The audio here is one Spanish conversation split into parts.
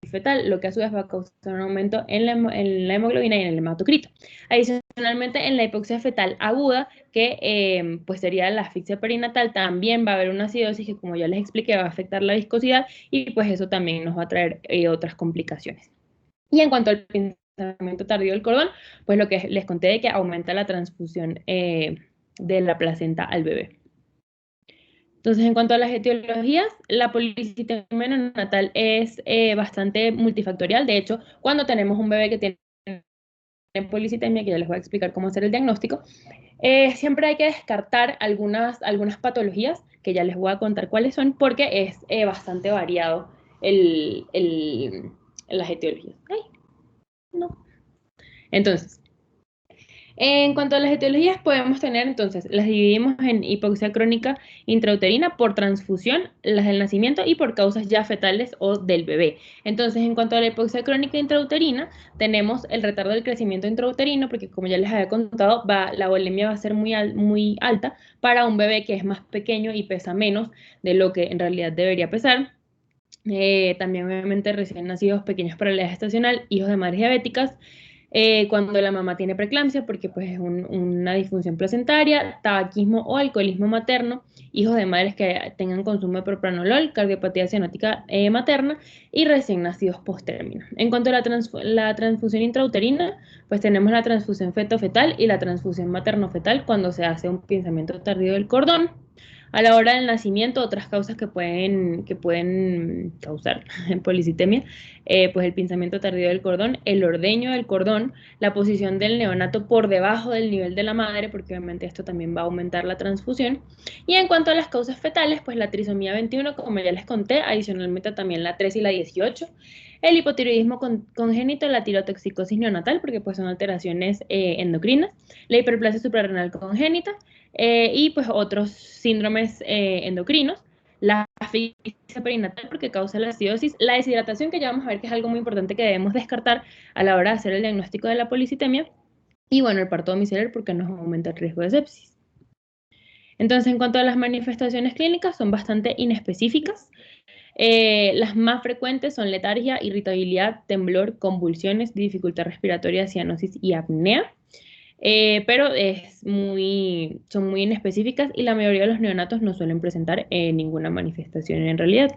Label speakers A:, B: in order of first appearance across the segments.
A: fetal, lo que a su vez va a causar un aumento en la hemoglobina y en el hematocrito. Adicionalmente, en la hipoxia fetal aguda, que pues sería la asfixia perinatal, también va a haber una acidosis que, como ya les expliqué, va a afectar la viscosidad y pues eso también nos va a traer otras complicaciones. Y en cuanto al pinzamiento tardío del cordón, pues lo que les conté de que aumenta la transfusión de la placenta al bebé. Entonces, en cuanto a las etiologías, la policitemia neonatal es bastante multifactorial. De hecho, cuando tenemos un bebé que tiene policitemia, que ya les voy a explicar cómo hacer el diagnóstico, siempre hay que descartar algunas patologías, que ya les voy a contar cuáles son, porque es bastante variado las etiologías. Ay, no. Entonces, en cuanto a las etiologías, podemos tener, entonces, las dividimos en hipoxia crónica intrauterina por transfusión, las del nacimiento y por causas ya fetales o del bebé. Entonces, en cuanto a la hipoxia crónica intrauterina, tenemos el retardo del crecimiento intrauterino, porque como ya les había contado, la volemia va a ser muy alta para un bebé que es más pequeño y pesa menos de lo que en realidad debería pesar. También obviamente recién nacidos, pequeños para la edad gestacional, hijos de madres diabéticas, cuando la mamá tiene preeclampsia, porque pues es una disfunción placentaria, tabaquismo o alcoholismo materno, hijos de madres que tengan consumo de propranolol, cardiopatía cianótica materna y recién nacidos post-término. En cuanto a la transfusión intrauterina, pues tenemos la transfusión feto-fetal y la transfusión materno-fetal cuando se hace un pinzamiento tardío del cordón. A la hora del nacimiento, otras causas que pueden causar policitemia, pues el pinzamiento tardío del cordón, el ordeño del cordón, la posición del neonato por debajo del nivel de la madre, porque obviamente esto también va a aumentar la transfusión. Y en cuanto a las causas fetales, pues la trisomía 21, como ya les conté, adicionalmente también la 3 y la 18, el hipotiroidismo congénito, la tirotoxicosis neonatal, porque pues son alteraciones endocrinas, la hiperplasia suprarrenal congénita, y pues otros síndromes endocrinos, la asfixia perinatal porque causa la acidosis, la deshidratación, que ya vamos a ver que es algo muy importante que debemos descartar a la hora de hacer el diagnóstico de la policitemia, y bueno, el parto domiciliar porque nos aumenta el riesgo de sepsis. Entonces, en cuanto a las manifestaciones clínicas, son bastante inespecíficas. Las más frecuentes son letargia, irritabilidad, temblor, convulsiones, dificultad respiratoria, cianosis y apnea. Pero son muy inespecíficas y la mayoría de los neonatos no suelen presentar ninguna manifestación en realidad.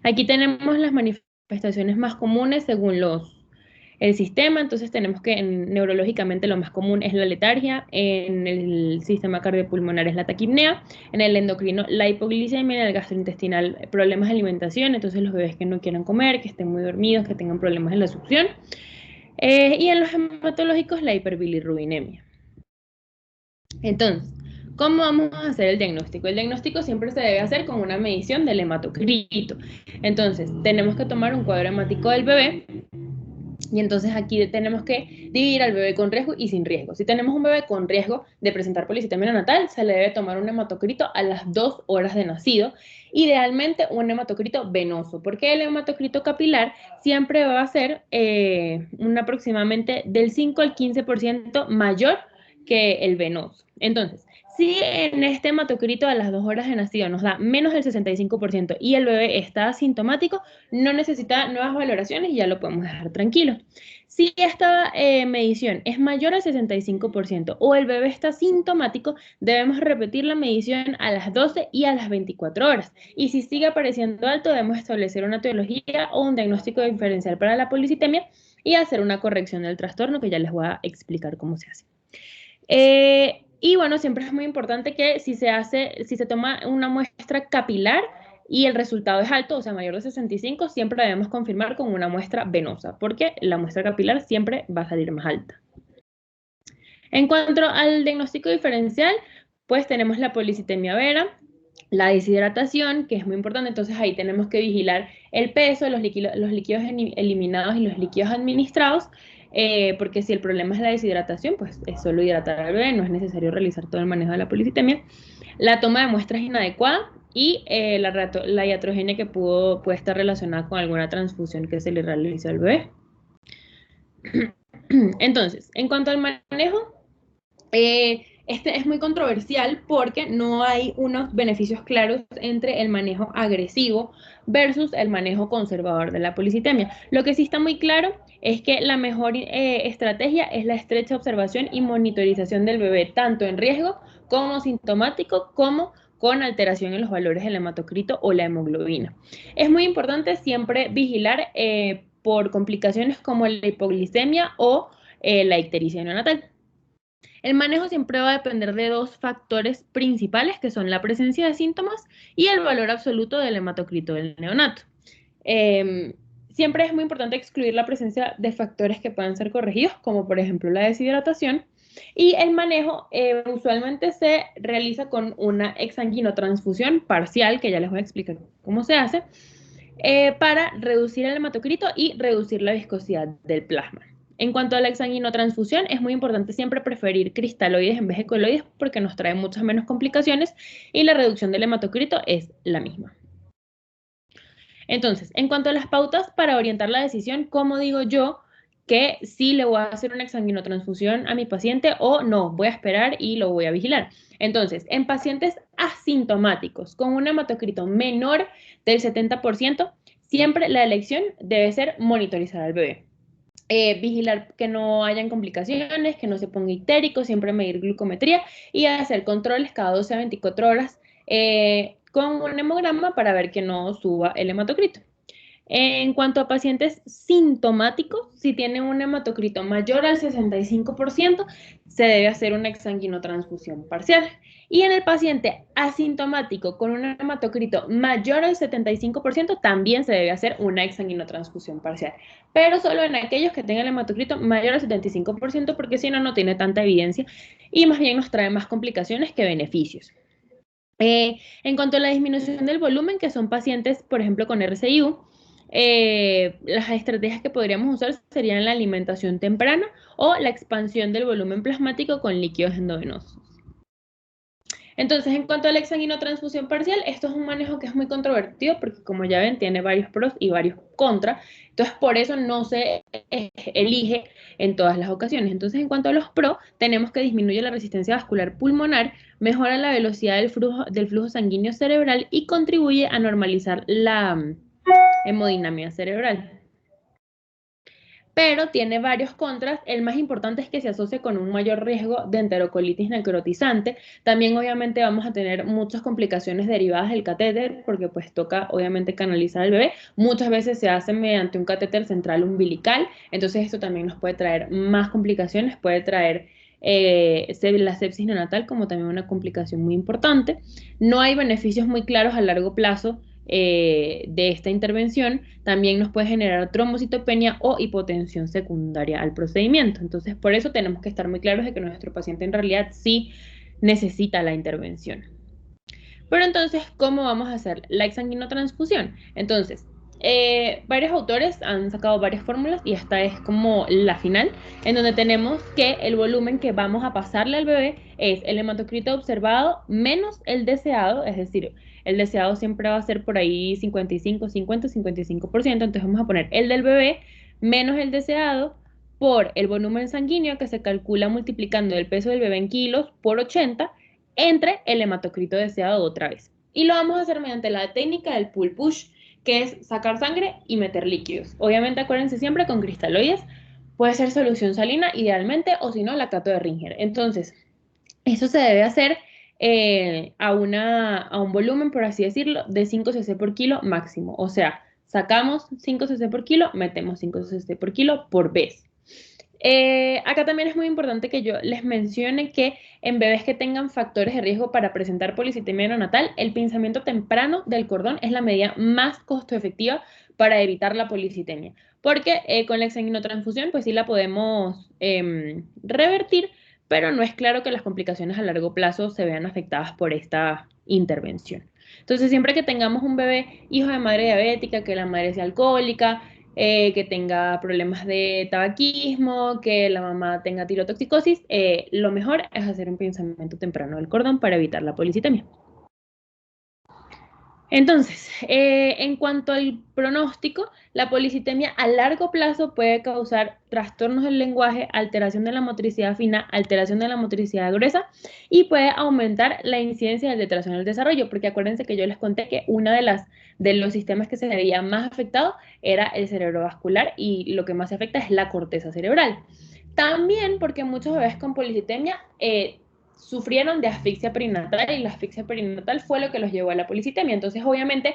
A: Aquí tenemos las manifestaciones más comunes según el sistema. Entonces tenemos que neurológicamente lo más común es la letargia, en el sistema cardiopulmonar es la taquipnea, en el endocrino la hipoglicemia, en el gastrointestinal problemas de alimentación, entonces los bebés que no quieran comer, que estén muy dormidos, que tengan problemas en la succión. Y en los hematológicos, la hiperbilirrubinemia. Entonces, ¿cómo vamos a hacer el diagnóstico? El diagnóstico siempre se debe hacer con una medición del hematocrito. Entonces, tenemos que tomar un cuadro hemático del bebé. Y entonces aquí tenemos que dividir al bebé con riesgo y sin riesgo. Si tenemos un bebé con riesgo de presentar policitemia neonatal, se le debe tomar un hematocrito a las 2 horas de nacido, idealmente un hematocrito venoso, porque el hematocrito capilar siempre va a ser aproximadamente del 5 al 15% mayor que el venoso. Entonces, si en este hematocrito a las 2 horas de nacido nos da menos del 65% y el bebé está asintomático, no necesita nuevas valoraciones y ya lo podemos dejar tranquilo. Si esta medición es mayor al 65% o el bebé está sintomático, debemos repetir la medición a las 12 y a las 24 horas. Y si sigue apareciendo alto, debemos establecer una etiología o un diagnóstico diferencial para la policitemia y hacer una corrección del trastorno, que ya les voy a explicar cómo se hace. Y bueno, siempre es muy importante que si se toma una muestra capilar y el resultado es alto, o sea, mayor de 65, siempre debemos confirmar con una muestra venosa, porque la muestra capilar siempre va a salir más alta. En cuanto al diagnóstico diferencial, pues tenemos la policitemia vera, la deshidratación, que es muy importante, entonces ahí tenemos que vigilar el peso, los líquidos eliminados y los líquidos administrados, porque si el problema es la deshidratación, pues es solo hidratar al bebé, no es necesario realizar todo el manejo de la policitemia. La toma de muestras inadecuada y la iatrogenia que puede estar relacionada con alguna transfusión que se le realizó al bebé. Entonces, en cuanto al manejo, Este es muy controversial porque no hay unos beneficios claros entre el manejo agresivo versus el manejo conservador de la policitemia. Lo que sí está muy claro es que la mejor estrategia es la estrecha observación y monitorización del bebé, tanto en riesgo como sintomático, como con alteración en los valores del hematocrito o la hemoglobina. Es muy importante siempre vigilar por complicaciones como la hipoglicemia o la ictericia neonatal. El manejo siempre va a depender de dos factores principales, que son la presencia de síntomas y el valor absoluto del hematocrito del neonato. Eh, Siempre es muy importante excluir la presencia de factores que puedan ser corregidos, como por ejemplo la deshidratación, y el manejo usualmente se realiza con una exsanguinotransfusión parcial, que ya les voy a explicar cómo se hace, para reducir el hematocrito y reducir la viscosidad del plasma. En cuanto a la exsanguinotransfusión, es muy importante siempre preferir cristaloides en vez de coloides porque nos trae muchas menos complicaciones y la reducción del hematocrito es la misma. Entonces, en cuanto a las pautas para orientar la decisión, ¿cómo digo yo que sí le voy a hacer una exsanguinotransfusión a mi paciente o no? Voy a esperar y lo voy a vigilar. Entonces, en pacientes asintomáticos con un hematocrito menor del 70%, siempre la elección debe ser monitorizar al bebé. Vigilar que no hayan complicaciones, que no se ponga ictérico, siempre medir glucometría y hacer controles cada 12 a 24 horas con un hemograma para ver que no suba el hematocrito. En cuanto a pacientes sintomáticos, si tienen un hematocrito mayor al 65%, se debe hacer una exsanguinotransfusión parcial. Y en el paciente asintomático con un hematocrito mayor al 75%, también se debe hacer una exsanguinotransfusión parcial. Pero solo en aquellos que tengan el hematocrito mayor al 75%, porque si no, no tiene tanta evidencia y más bien nos trae más complicaciones que beneficios. En cuanto a la disminución del volumen, que son pacientes, por ejemplo, con RCIU, las estrategias que podríamos usar serían la alimentación temprana o la expansión del volumen plasmático con líquidos endovenosos. Entonces, en cuanto a la exsanguinotransfusión parcial, esto es un manejo que es muy controvertido porque, como ya ven, tiene varios pros y varios contras. Entonces, por eso no se elige en todas las ocasiones. Entonces, en cuanto a los pros, tenemos que disminuye la resistencia vascular pulmonar, mejora la velocidad del flujo sanguíneo cerebral y contribuye a normalizar la hemodinamia cerebral. Pero tiene varios contras. El más importante es que se asocia con un mayor riesgo de enterocolitis necrotizante. También obviamente vamos a tener muchas complicaciones derivadas del catéter porque pues toca obviamente canalizar al bebé. Muchas veces se hace mediante un catéter central umbilical, entonces esto también nos puede traer más complicaciones, puede traer la sepsis neonatal como también una complicación muy importante. No hay beneficios muy claros a largo plazo de esta intervención. También nos puede generar trombocitopenia o hipotensión secundaria al procedimiento. Entonces, por eso tenemos que estar muy claros de que nuestro paciente en realidad sí necesita la intervención. Pero entonces, ¿cómo vamos a hacer la exsanguinotransfusión? Entonces, varios autores han sacado varias fórmulas y esta es como la final, en donde tenemos que el volumen que vamos a pasarle al bebé es el hematocrito observado menos el deseado, es decir, el deseado siempre va a ser por ahí 55, 50, 55%, entonces vamos a poner el del bebé menos el deseado por el volumen sanguíneo que se calcula multiplicando el peso del bebé en kilos por 80 entre el hematocrito deseado otra vez. Y lo vamos a hacer mediante la técnica del pull push, que es sacar sangre y meter líquidos. Obviamente acuérdense siempre con cristaloides, puede ser solución salina idealmente o si no la cato de Ringer. Entonces, eso se debe hacer a un volumen, por así decirlo, de 5 cc por kilo máximo. O sea, sacamos 5 cc por kilo, metemos 5 cc por kilo por vez. Acá también es muy importante que yo les mencione que en bebés que tengan factores de riesgo para presentar policitemia neonatal, el pinzamiento temprano del cordón es la medida más costo efectiva para evitar la policitemia, porque con la exsanguinotransfusión pues sí la podemos revertir, pero no es claro que las complicaciones a largo plazo se vean afectadas por esta intervención. Entonces, siempre que tengamos un bebé hijo de madre diabética, que la madre sea alcohólica, que tenga problemas de tabaquismo, que la mamá tenga tirotoxicosis, lo mejor es hacer un pinzamiento temprano del cordón para evitar la policitemia. Entonces, en cuanto al pronóstico, la policitemia a largo plazo puede causar trastornos del lenguaje, alteración de la motricidad fina, alteración de la motricidad gruesa y puede aumentar la incidencia del retraso en el desarrollo, porque acuérdense que yo les conté que una de los sistemas que se veía más afectado era el cerebro vascular y lo que más se afecta es la corteza cerebral. También porque muchos bebés con policitemia sufrieron de asfixia perinatal y la asfixia perinatal fue lo que los llevó a la policitemia. Entonces, obviamente,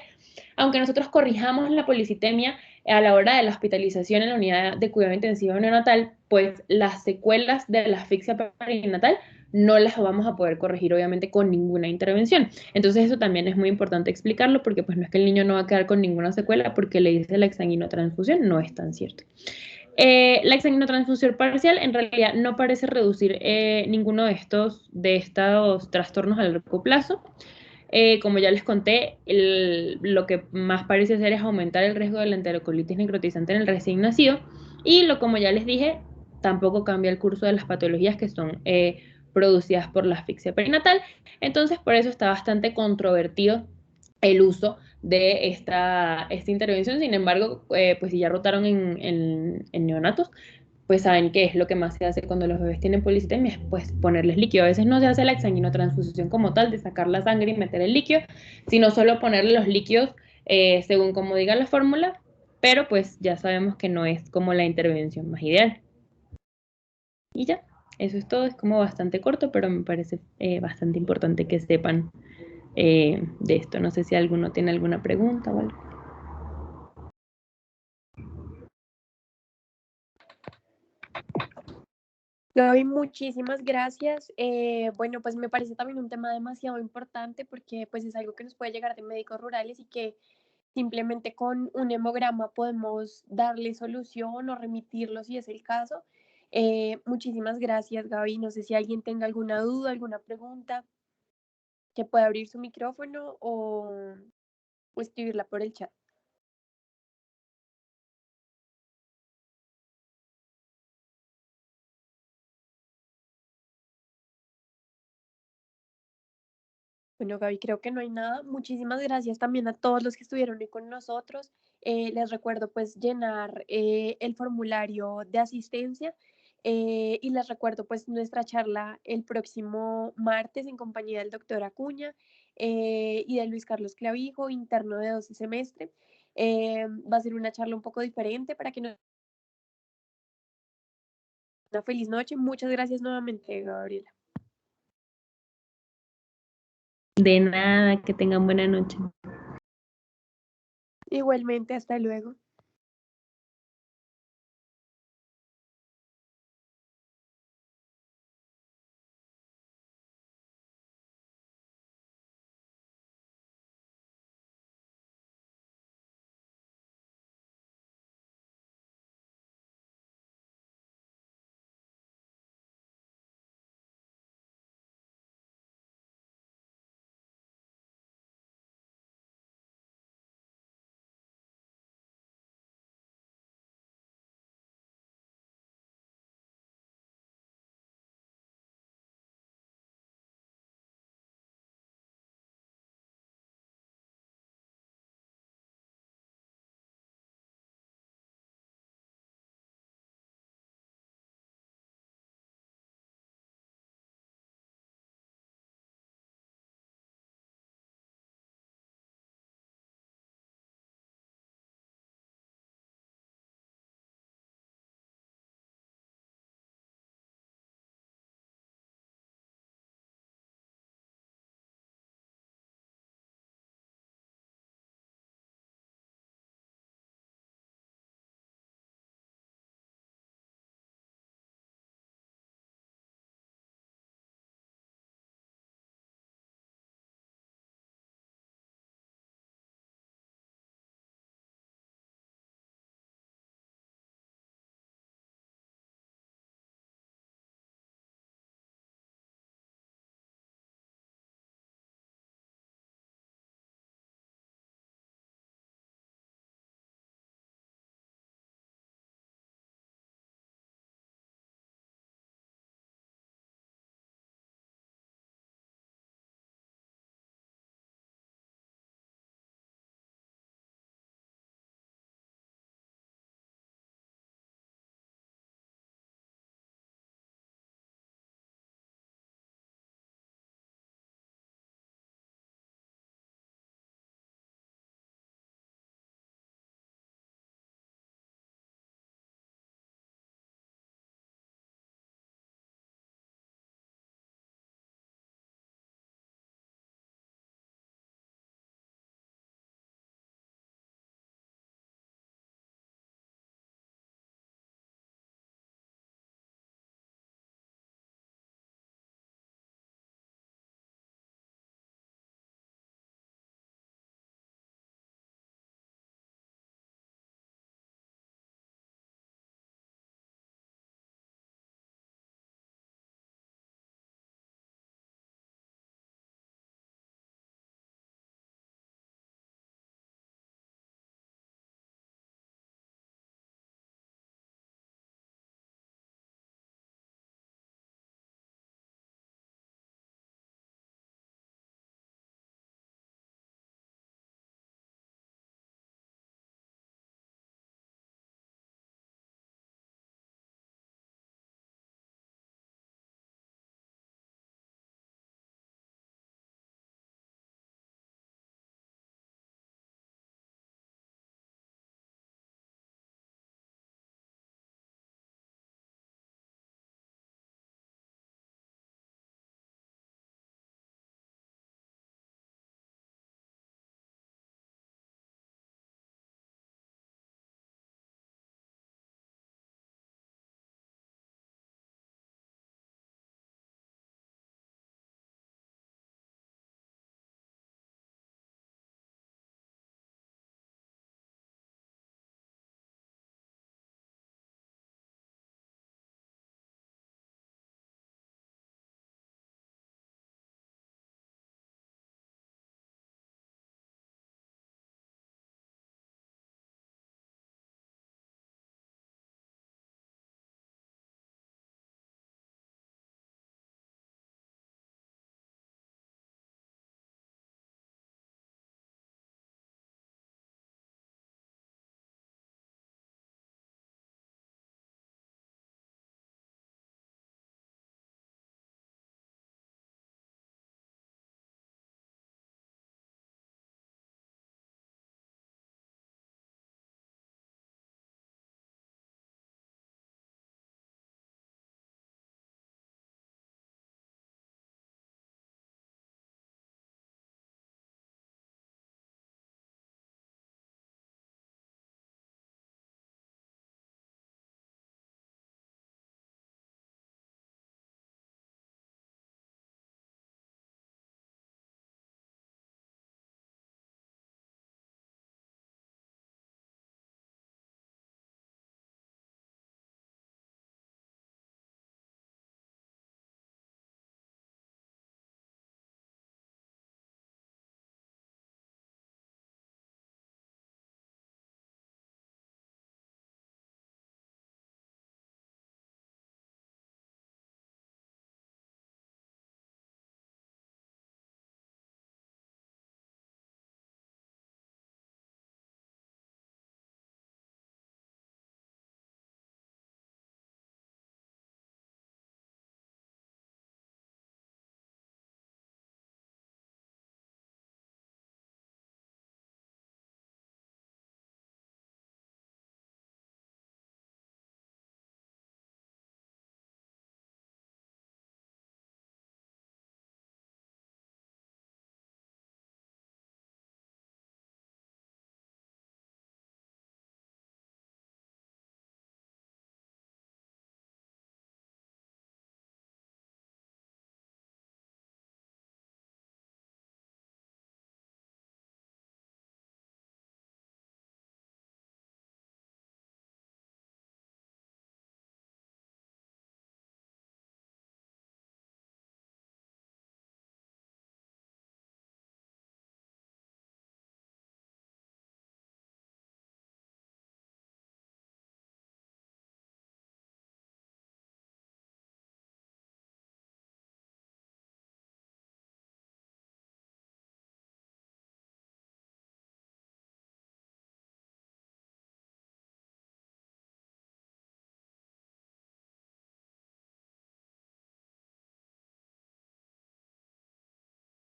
A: aunque nosotros corrijamos la policitemia a la hora de la hospitalización en la unidad de cuidado intensivo neonatal, pues las secuelas de la asfixia perinatal no las vamos a poder corregir obviamente con ninguna intervención. Entonces eso también es muy importante explicarlo porque pues no es que el niño no va a quedar con ninguna secuela porque le dice la exsanguinotransfusión, no es tan cierto. La exsanguinotransfusión parcial en realidad no parece reducir ninguno de estos trastornos a largo plazo. Como ya les conté, lo que más parece hacer es aumentar el riesgo de la enterocolitis necrotizante en el recién nacido. Y como ya les dije, tampoco cambia el curso de las patologías que son producidas por la asfixia perinatal. Entonces, por eso está bastante controvertido el uso de esta intervención. Sin embargo, pues si ya rotaron en neonatos, pues saben qué es lo que más se hace cuando los bebés tienen policitemia, es pues ponerles líquido. A veces no se hace la exsanguinotransfusión como tal, de sacar la sangre y meter el líquido, sino solo ponerle los líquidos según como diga la fórmula, pero pues ya sabemos que no es como la intervención más ideal. Y ya, eso es todo, es como bastante corto, pero me parece bastante importante que sepan de esto. No sé si alguno tiene alguna pregunta o algo.
B: Gaby, muchísimas gracias. Bueno, pues me parece también un tema demasiado importante porque pues es algo que nos puede llegar de médicos rurales y que simplemente con un hemograma podemos darle solución o remitirlo si es el caso. Muchísimas gracias, Gaby. No sé si alguien tenga alguna duda, alguna pregunta, que pueda abrir su micrófono o escribirla por el chat. Bueno, Gaby, creo que no hay nada. Muchísimas gracias también a todos los que estuvieron hoy con nosotros. Les recuerdo pues llenar el formulario de asistencia y les recuerdo pues nuestra charla el próximo martes en compañía del doctor Acuña y de Luis Carlos Clavijo, interno de 12 semestre. Va a ser una charla un poco diferente para que nos... Una feliz noche. Muchas gracias nuevamente, Gabriela.
A: De nada, que tengan buena noche.
B: Igualmente, hasta luego.